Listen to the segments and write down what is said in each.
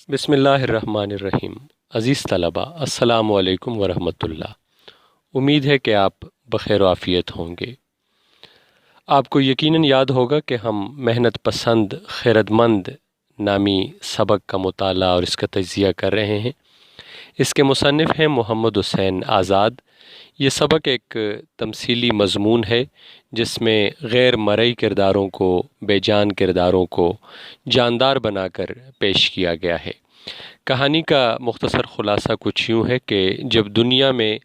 بسم اللہ الرحمن الرحیم۔ عزیز طلبہ، السلام علیکم ورحمۃ اللہ۔ امید ہے کہ آپ بخیر و عافیت ہوں گے۔ آپ کو یقیناً یاد ہوگا کہ ہم محنت پسند خیرت مند نامی سبق کا مطالعہ اور اس کا تجزیہ کر رہے ہیں۔ اس کے مصنف ہیں محمد حسین آزاد۔ یہ سبق ایک تمثیلی مضمون ہے جس میں غیر مرئی کرداروں کو، بے جان کرداروں کو جاندار بنا کر پیش کیا گیا ہے۔ کہانی کا مختصر خلاصہ کچھ یوں ہے کہ جب دنیا میں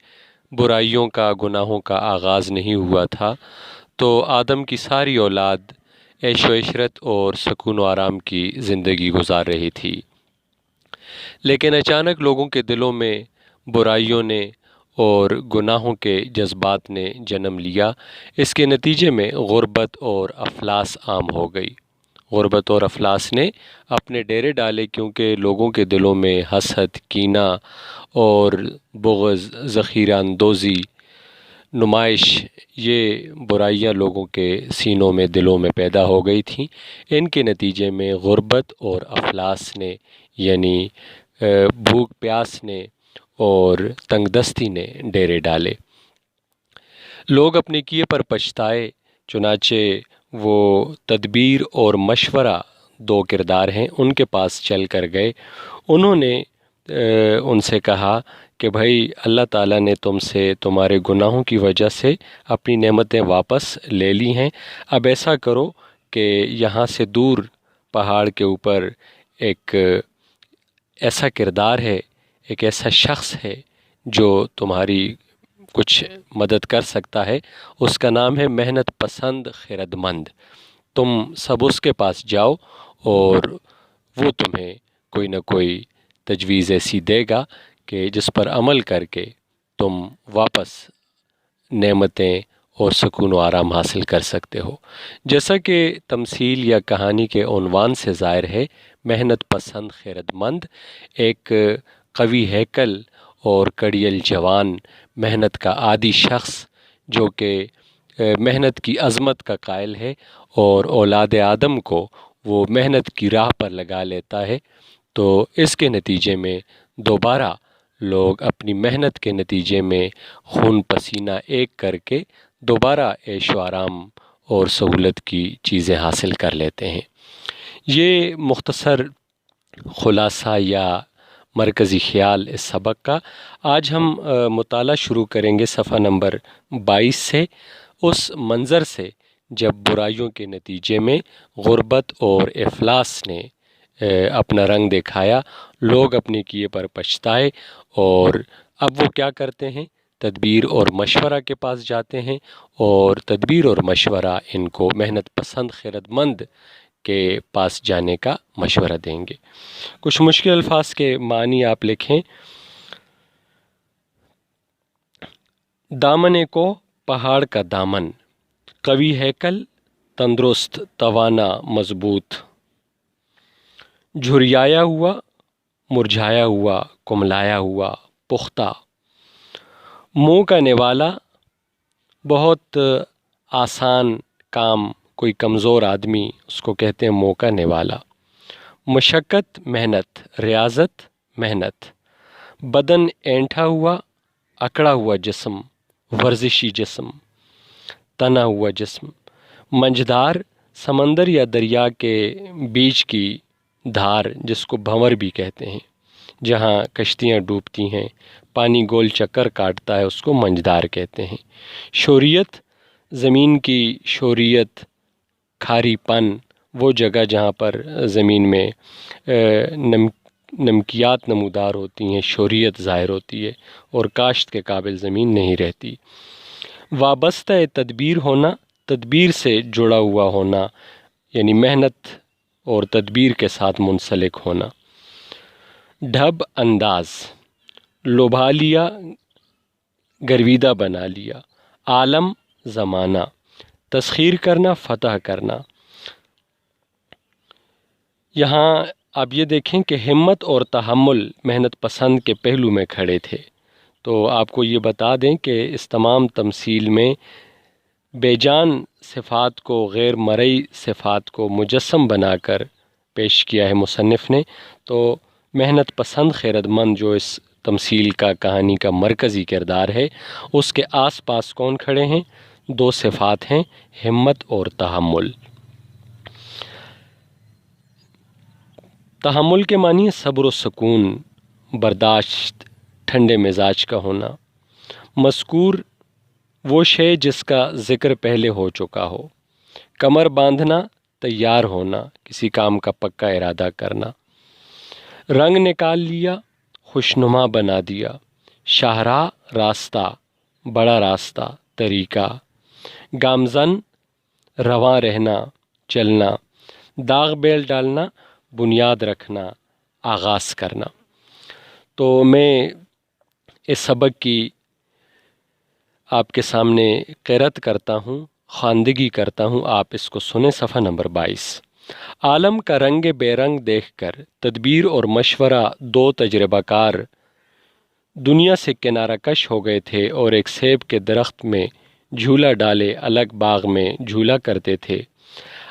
برائیوں کا، گناہوں کا آغاز نہیں ہوا تھا تو آدم کی ساری اولاد عیش و عشرت اور سکون و آرام کی زندگی گزار رہی تھی، لیکن اچانک لوگوں کے دلوں میں برائیوں نے اور گناہوں کے جذبات نے جنم لیا۔ اس کے نتیجے میں غربت اور افلاس عام ہو گئی۔ غربت اور افلاس نے اپنے ڈیرے ڈالے کیونکہ لوگوں کے دلوں میں حسد، کینہ اور بغض، ذخیرہ اندوزی، نمائش، یہ برائیاں لوگوں کے سینوں میں، دلوں میں پیدا ہو گئی تھیں۔ ان کے نتیجے میں غربت اور افلاس نے، یعنی بھوک پیاس نے اور تنگ دستی نے ڈیرے ڈالے۔ لوگ اپنے کیے پر پچھتائے، چنانچہ وہ تدبیر اور مشورہ، دو کردار ہیں، ان کے پاس چل کر گئے۔ انہوں نے ان سے کہا کہ بھائی اللہ تعالیٰ نے تم سے تمہارے گناہوں کی وجہ سے اپنی نعمتیں واپس لے لی ہیں۔ اب ایسا کرو کہ یہاں سے دور پہاڑ کے اوپر ایک ایسا کردار ہے، ایک ایسا شخص ہے جو تمہاری کچھ مدد کر سکتا ہے۔ اس کا نام ہے محنت پسند خیرت مند۔ تم سب اس کے پاس جاؤ اور وہ تمہیں کوئی نہ کوئی تجویز ایسی دے گا کہ جس پر عمل کر کے تم واپس نعمتیں اور سکون و آرام حاصل کر سکتے ہو۔ جیسا کہ تمثیل یا کہانی کے عنوان سے ظاہر ہے، محنت پسند خیرت مند ایک قوی ہیکل اور کڑیل جوان، محنت کا عادی شخص جو کہ محنت کی عظمت کا قائل ہے اور اولاد آدم کو وہ محنت کی راہ پر لگا لیتا ہے، تو اس کے نتیجے میں دوبارہ لوگ اپنی محنت کے نتیجے میں خون پسینہ ایک کر کے دوبارہ عیش و آرام اور سہولت کی چیزیں حاصل کر لیتے ہیں۔ یہ مختصر خلاصہ یا مرکزی خیال اس سبق کا۔ آج ہم مطالعہ شروع کریں گے صفحہ نمبر 22 سے، اس منظر سے جب برائیوں کے نتیجے میں غربت اور افلاس نے اپنا رنگ دکھایا، لوگ اپنے کیے پر پچھتائے اور اب وہ کیا کرتے ہیں؟ تدبیر اور مشورہ کے پاس جاتے ہیں، اور تدبیر اور مشورہ ان کو محنت پسند خیرت مند کے پاس جانے کا مشورہ دیں گے۔ کچھ مشکل الفاظ کے معنی آپ لکھیں۔ دامن کو پہاڑ کا دامن، قوی ہیکل، تندرست، توانا، مضبوط، جھریایا ہوا، مرجھایا ہوا، کملایا ہوا، پختہ، منہ کا نوالا، بہت آسان کام، کوئی کمزور آدمی اس کو کہتے ہیں منہ کا نوالا۔ مشقت محنت، ریاضت محنت، بدن اینٹھا ہوا، اکڑا ہوا جسم، ورزشی جسم، تنا ہوا جسم۔ منجھدار سمندر یا دریا کے بیچ کی دھار جس کو بھنور بھی کہتے ہیں، جہاں کشتیاں ڈوبتی ہیں، پانی گول چکر کاٹتا ہے، اس کو منجھدار کہتے ہیں۔ شوریت زمین کی شوریت، کھاری پن، وہ جگہ جہاں پر زمین میں نمکیات نمودار ہوتی ہیں، شوریت ظاہر ہوتی ہے اور کاشت کے قابل زمین نہیں رہتی۔ وابستہ تدبیر ہونا، تدبیر سے جڑا ہوا ہونا، یعنی محنت اور تدبیر کے ساتھ منسلک ہونا۔ ڈھب انداز، لبھا لیا، گرویدہ بنا لیا۔ عالم زمانہ، تسخیر کرنا، فتح کرنا۔ یہاں آپ یہ دیکھیں کہ ہمت اور تحمل محنت پسند کے پہلو میں کھڑے تھے۔ تو آپ کو یہ بتا دیں کہ اس تمام تمثیل میں بے جان صفات کو، غیر مرئی صفات کو مجسم بنا کر پیش کیا ہے مصنف نے۔ تو محنت پسند خیرت مند جو اس تمثیل کا کہانی کا مرکزی کردار ہے، اس کے آس پاس کون کھڑے ہیں؟ دو صفات ہیں، ہمت اور تحمل۔ تحمل کے معنی ہے صبر و سکون، برداشت، ٹھنڈے مزاج کا ہونا۔ مذکور وہ شے جس کا ذکر پہلے ہو چکا ہو۔ کمر باندھنا، تیار ہونا، کسی کام کا پکا ارادہ کرنا۔ رنگ نکال لیا، خوشنما بنا دیا۔ شاہراہ، راستہ، بڑا راستہ، طریقہ۔ گامزن، رواں رہنا، چلنا۔ داغ بیل ڈالنا، بنیاد رکھنا، آغاز کرنا۔ تو میں اس سبق کی آپ کے سامنے قرأت کرتا ہوں، خواندگی کرتا ہوں، آپ اس کو سنیں۔ صفحہ نمبر 22۔ عالم کا رنگ بے رنگ دیکھ کر تدبیر اور مشورہ دو تجربہ کار دنیا سے کنارہ کش ہو گئے تھے اور ایک سیب کے درخت میں جھولا ڈالے الگ باغ میں جھولا کرتے تھے۔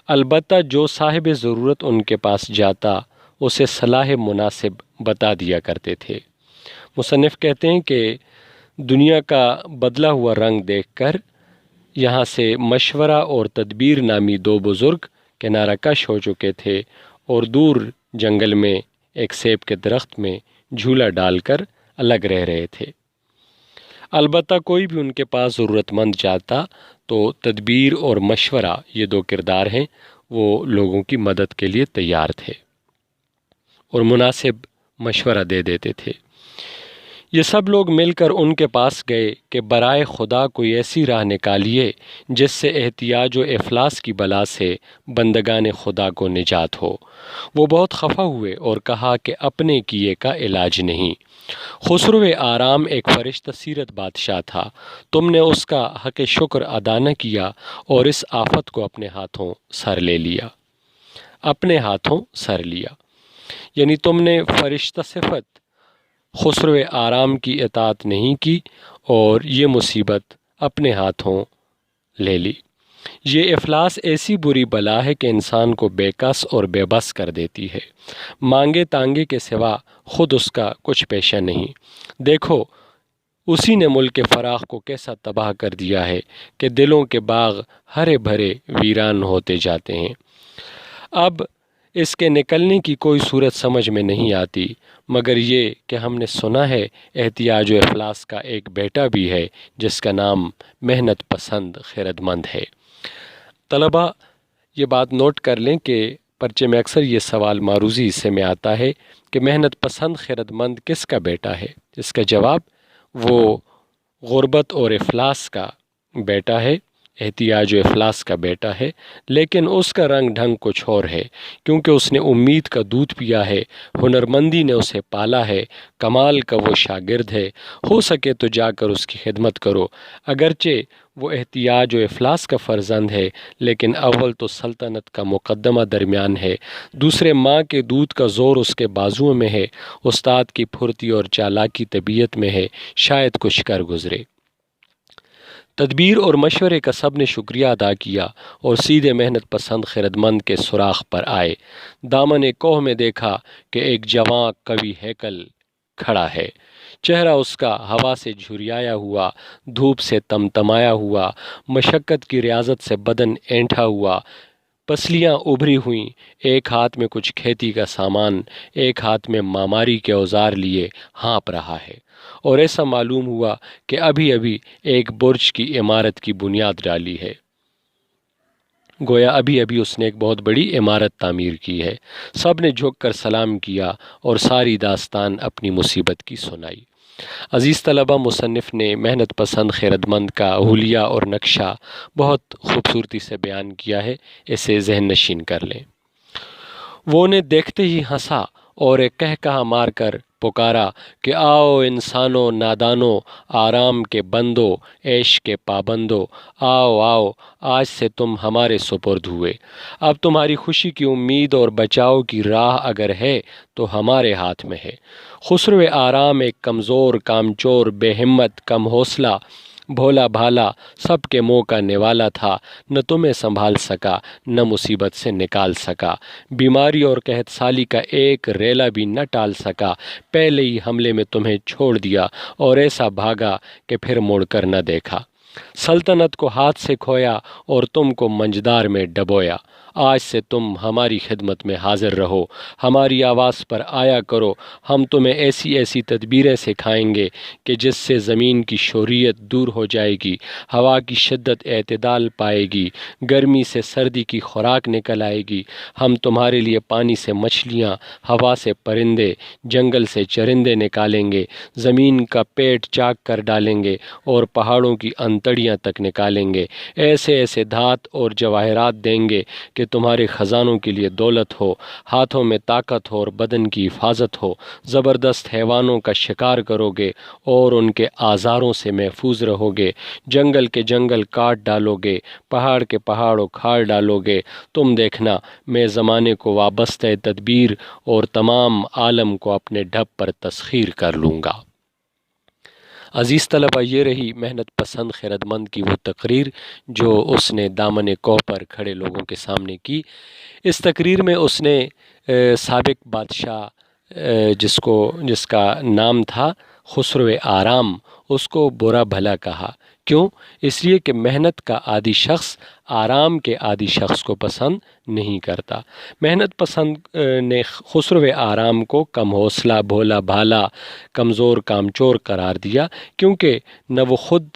البتہ جو صاحب ضرورت ان کے پاس جاتا اسے صلاح مناسب بتا دیا کرتے تھے۔ مصنف کہتے ہیں کہ دنیا کا بدلا ہوا رنگ دیکھ کر یہاں سے مشورہ اور تدبیر نامی دو بزرگ کنارہ کش ہو چکے تھے اور دور جنگل میں ایک سیب کے درخت میں جھولا ڈال کر الگ رہ رہے تھے۔ البتہ کوئی بھی ان کے پاس ضرورت مند جاتا تو تدبیر اور مشورہ، یہ دو کردار ہیں، وہ لوگوں کی مدد کے لیے تیار تھے اور مناسب مشورہ دے دیتے تھے۔ یہ سب لوگ مل کر ان کے پاس گئے کہ برائے خدا کوئی ایسی راہ نکالیے جس سے احتیاج و افلاس کی بلا سے بندگان خدا کو نجات ہو۔ وہ بہت خفا ہوئے اور کہا کہ اپنے کیے کا علاج نہیں۔ خسرو آرام ایک فرشتہ سیرت بادشاہ تھا، تم نے اس کا حق شکر ادا نہ کیا اور اس آفت کو اپنے ہاتھوں سر لے لیا۔ اپنے ہاتھوں سر لیا یعنی تم نے فرشتہ صفت خسرو آرام کی اطاعت نہیں کی اور یہ مصیبت اپنے ہاتھوں لے لی۔ یہ افلاس ایسی بری بلا ہے کہ انسان کو بے کس اور بے بس کر دیتی ہے، مانگے تانگے کے سوا خود اس کا کچھ پیشہ نہیں۔ دیکھو اسی نے ملک فراخ کو کیسا تباہ کر دیا ہے کہ دلوں کے باغ ہرے بھرے ویران ہوتے جاتے ہیں۔ اب اس کے نکلنے کی کوئی صورت سمجھ میں نہیں آتی مگر یہ کہ ہم نے سنا ہے احتیاج و افلاس کا ایک بیٹا بھی ہے جس کا نام محنت پسند خیرت مند ہے۔ طلبہ یہ بات نوٹ کر لیں کہ پرچے میں اکثر یہ سوال معروضی حصے میں آتا ہے کہ محنت پسند خیرت مند کس کا بیٹا ہے؟ اس کا جواب وہ غربت اور افلاس کا بیٹا ہے، احتیاج و افلاس کا بیٹا ہے، لیکن اس کا رنگ ڈھنگ کچھ اور ہے کیونکہ اس نے امید کا دودھ پیا ہے، ہنرمندی نے اسے پالا ہے، کمال کا وہ شاگرد ہے۔ ہو سکے تو جا کر اس کی خدمت کرو۔ اگرچہ وہ احتیاج و افلاس کا فرزند ہے لیکن اول تو سلطنت کا مقدمہ درمیان ہے، دوسرے ماں کے دودھ کا زور اس کے بازوؤں میں ہے، استاد کی پھرتی اور چالاکی طبیعت میں ہے، شاید کچھ کر گزرے۔ تدبیر اور مشورے کا سب نے شکریہ ادا کیا اور سیدھے محنت پسند خیرت مند کے سراغ پر آئے۔ دامن کوہ میں دیکھا کہ ایک جواں قوی ہیکل کھڑا ہے، چہرہ اس کا ہوا سے جھریایا ہوا، دھوپ سے تمتمایا ہوا، مشقت کی ریاضت سے بدن اینٹھا ہوا، پسلیاں ابھری ہوئیں، ایک ہاتھ میں کچھ کھیتی کا سامان، ایک ہاتھ میں معماری کے اوزار لیے ہانپ رہا ہے، اور ایسا معلوم ہوا کہ ابھی ابھی ایک برج کی عمارت کی بنیاد ڈالی ہے، گویا ابھی ابھی اس نے ایک بہت بڑی عمارت تعمیر کی ہے۔ سب نے جھک کر سلام کیا اور ساری داستان اپنی مصیبت کی سنائی۔ عزیز طلبہ، مصنف نے محنت پسند خیرت مند کا حلیہ اور نقشہ بہت خوبصورتی سے بیان کیا ہے، اسے ذہن نشین کر لیں۔ وہ نے دیکھتے ہی ہنسا اور ایک کہا مار کر پکارا کہ آؤ انسانوں نادانوں، آرام کے بندو، عیش کے پابندو، آؤ آؤ، آج سے تم ہمارے سپرد ہوئے۔ اب تمہاری خوشی کی امید اور بچاؤ کی راہ اگر ہے تو ہمارے ہاتھ میں ہے۔ خسرو آرام ایک کمزور، کامچور، بے ہمت، کم حوصلہ، بھولا بھالا سب کے منہ کا نوالا تھا، نہ تمہیں سنبھال سکا نہ مصیبت سے نکال سکا، بیماری اور قحط سالی کا ایک ریلا بھی نہ ٹال سکا، پہلے ہی حملے میں تمہیں چھوڑ دیا اور ایسا بھاگا کہ پھر مڑ کر نہ دیکھا، سلطنت کو ہاتھ سے کھویا اور تم کو منجدار میں ڈبویا، آج سے تم ہماری خدمت میں حاضر رہو، ہماری آواز پر آیا کرو، ہم تمہیں ایسی ایسی تدبیریں سکھائیں گے کہ جس سے زمین کی شوریت دور ہو جائے گی، ہوا کی شدت اعتدال پائے گی، گرمی سے سردی کی خوراک نکل آئے گی، ہم تمہارے لیے پانی سے مچھلیاں، ہوا سے پرندے، جنگل سے چرندے نکالیں گے، زمین کا پیٹ چاک کر ڈالیں گے اور پہاڑوں کی انتڑیاں تک نکالیں گے، ایسے ایسے دھات اور جواہرات دیں گے کہ تمہارے خزانوں کے لیے دولت ہو، ہاتھوں میں طاقت ہو اور بدن کی حفاظت ہو، زبردست حیوانوں کا شکار کرو گے اور ان کے آزاروں سے محفوظ رہو گے، جنگل کے جنگل کاٹ ڈالو گے، پہاڑ کے پہاڑ اکھاڑ ڈالو گے، تم دیکھنا میں زمانے کو وابستہ تدبیر اور تمام عالم کو اپنے ڈھب پر تسخیر کر لوں گا۔ عزیز طلبہ، یہ رہی محنت پسند خیرت مند کی وہ تقریر جو اس نے دامن کوہ پر کھڑے لوگوں کے سامنے کی۔ اس تقریر میں اس نے سابق بادشاہ جس کا نام تھا خسرو آرام، اس کو برا بھلا کہا۔ کیوں؟ اس لیے کہ محنت کا عادی شخص آرام کے عادی شخص کو پسند نہیں کرتا۔ محنت پسند نے خسرو آرام کو کم حوصلہ، بھولا بھالا، کمزور کامچور قرار دیا، کیونکہ نہ وہ خود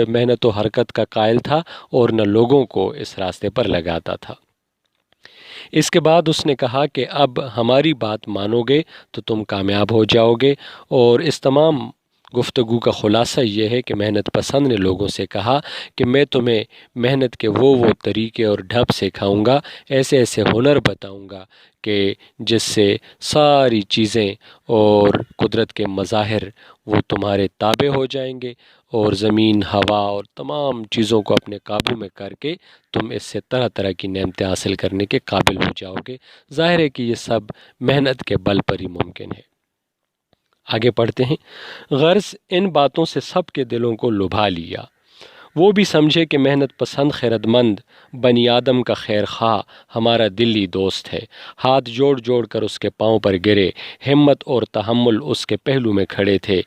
محنت و حرکت کا قائل تھا اور نہ لوگوں کو اس راستے پر لگاتا تھا۔ اس کے بعد اس نے کہا کہ اب ہماری بات مانو گے تو تم کامیاب ہو جاؤ گے، اور اس تمام گفتگو کا خلاصہ یہ ہے کہ محنت پسند نے لوگوں سے کہا کہ میں تمہیں محنت کے وہ طریقے اور ڈھب سکھاؤں گا، ایسے ایسے ہنر بتاؤں گا کہ جس سے ساری چیزیں اور قدرت کے مظاہر وہ تمہارے تابع ہو جائیں گے، اور زمین، ہوا اور تمام چیزوں کو اپنے قابو میں کر کے تم اس سے طرح طرح کی نعمتیں حاصل کرنے کے قابل ہو جاؤ گے۔ ظاہر ہے کہ یہ سب محنت کے بل پر ہی ممکن ہے۔ آگے پڑھتے ہیں۔ غرض ان باتوں سے سب کے دلوں کو لبھا لیا، وہ بھی سمجھے کہ محنت پسند خیرت مند بنی آدم کا خیر خواہ ہمارا دلی دوست ہے، ہاتھ جوڑ جوڑ کر اس کے پاؤں پر گرے، ہمت اور تحمل اس کے پہلو میں کھڑے تھے،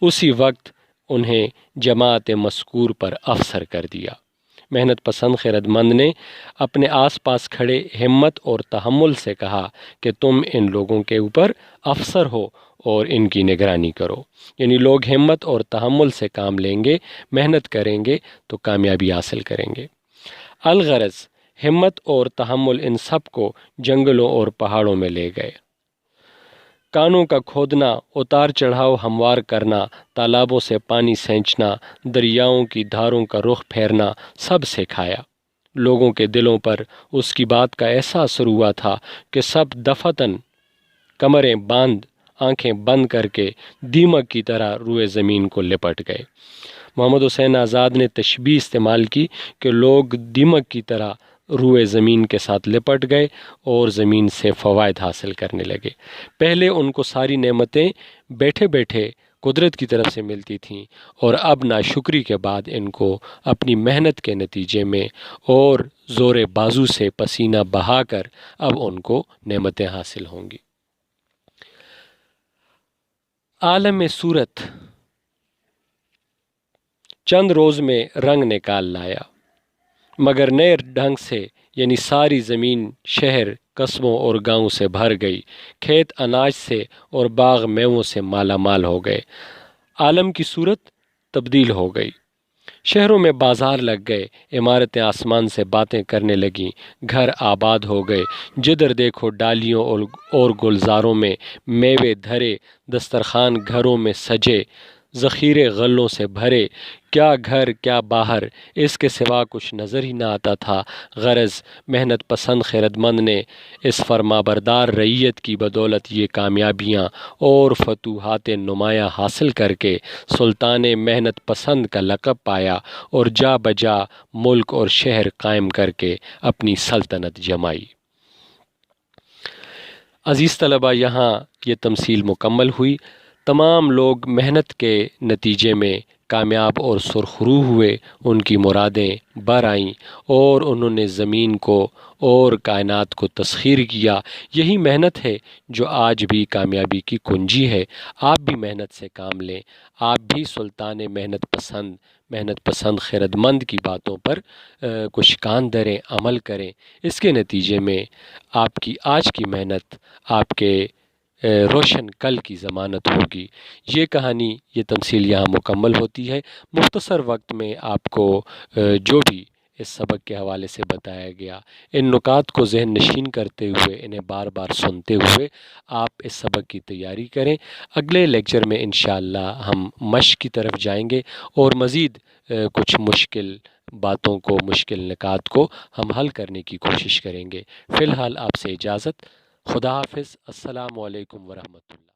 اسی وقت انہیں جماعت مذکور پر افسر کر دیا۔ محنت پسند خیرت مند نے اپنے آس پاس کھڑے ہمت اور تحمل سے کہا کہ تم ان لوگوں کے اوپر افسر ہو اور ان کی نگرانی کرو، یعنی لوگ ہمت اور تحمل سے کام لیں گے، محنت کریں گے تو کامیابی حاصل کریں گے۔ الغرض ہمت اور تحمل ان سب کو جنگلوں اور پہاڑوں میں لے گئے، کانوں کا کھودنا، اتار چڑھاؤ ہموار کرنا، تالابوں سے پانی سینچنا، دریاؤں کی دھاروں کا رخ پھیرنا، سب سکھایا۔ لوگوں کے دلوں پر اس کی بات کا ایسا اثر ہوا تھا کہ سب دفعتاً کمریں باندھ، آنکھیں بند کر کے دیمک کی طرح روئے زمین کو لپٹ گئے۔ محمد حسین آزاد نے تشبیہ استعمال کی کہ لوگ دیمک کی طرح روئے زمین کے ساتھ لپٹ گئے اور زمین سے فوائد حاصل کرنے لگے۔ پہلے ان کو ساری نعمتیں بیٹھے بیٹھے قدرت کی طرف سے ملتی تھیں، اور اب ناشکری کے بعد ان کو اپنی محنت کے نتیجے میں اور زور بازو سے پسینہ بہا کر اب ان کو نعمتیں حاصل ہوں گی۔ عالم صورت چند روز میں رنگ نکال لایا، مگر نئے ڈھنگ سے، یعنی ساری زمین شہر، قصبوں اور گاؤں سے بھر گئی، کھیت اناج سے اور باغ میووں سے مالا مال ہو گئے، عالم کی صورت تبدیل ہو گئی، شہروں میں بازار لگ گئے، عمارتیں آسمان سے باتیں کرنے لگیں، گھر آباد ہو گئے، جدھر دیکھو ڈالیوں اور گلزاروں میں میوے دھرے، دسترخوان گھروں میں سجے، ذخیرے غلوں سے بھرے، کیا گھر کیا باہر، اس کے سوا کچھ نظر ہی نہ آتا تھا۔ غرض محنت پسند خیرت مند نے اس فرمانبردار رعیت کی بدولت یہ کامیابیاں اور فتوحات نمایاں حاصل کر کے سلطان محنت پسند کا لقب پایا اور جا بجا ملک اور شہر قائم کر کے اپنی سلطنت جمائی۔ عزیز طلبہ، یہاں یہ تمثیل مکمل ہوئی۔ تمام لوگ محنت کے نتیجے میں کامیاب اور سرخرو ہوئے، ان کی مرادیں بر آئیں اور انہوں نے زمین کو اور کائنات کو تسخیر کیا۔ یہی محنت ہے جو آج بھی کامیابی کی کنجی ہے۔ آپ بھی محنت سے کام لیں، آپ بھی سلطان محنت پسند خیرت مند کی باتوں پر کچھ کان دھریں، عمل کریں۔ اس کے نتیجے میں آپ کی آج کی محنت آپ کے روشن کل کی ضمانت ہوگی۔ یہ کہانی، یہ تمثیل یہاں مکمل ہوتی ہے۔ مختصر وقت میں آپ کو جو بھی اس سبق کے حوالے سے بتایا گیا، ان نکات کو ذہن نشین کرتے ہوئے، انہیں بار بار سنتے ہوئے آپ اس سبق کی تیاری کریں۔ اگلے لیکچر میں انشاءاللہ ہم مشق کی طرف جائیں گے اور مزید کچھ مشکل باتوں کو، مشکل نکات کو ہم حل کرنے کی کوشش کریں گے۔ فی الحال آپ سے اجازت، خدا حافظ، السلام علیکم ورحمۃ اللہ۔